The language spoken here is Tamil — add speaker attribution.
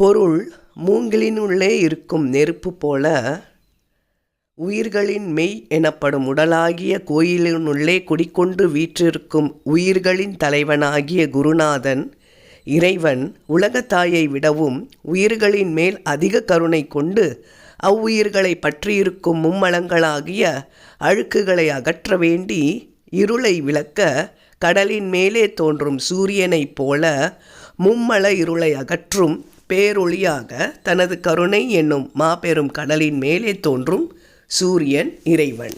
Speaker 1: பொருள் மூங்கிலினுள்ளே இருக்கும் நெருப்பு போல உயிர்களின் மெய் எனப்படும் உடலாகிய கோயிலினுள்ளே குடிக்கொண்டு வீற்றிருக்கும் உயிர்களின் தலைவனாகிய குருநாதன் இறைவன் உலகத்தாயை விடவும் உயிர்களின் மேல் அதிக கருணை கொண்டு அவ்வுயிர்களை பற்றியிருக்கும் மும்மலங்களாகிய அழுக்குகளை அகற்ற வேண்டி இருளை விளக்க கடலின் மேலே தோன்றும் சூரியனைப் போல மும்மல இருளை அகற்றும் பேரொளியாக தனது கருணை என்னும் மாபெரும் கடலின் மேலே தோன்றும் சூரியன் இறைவன்.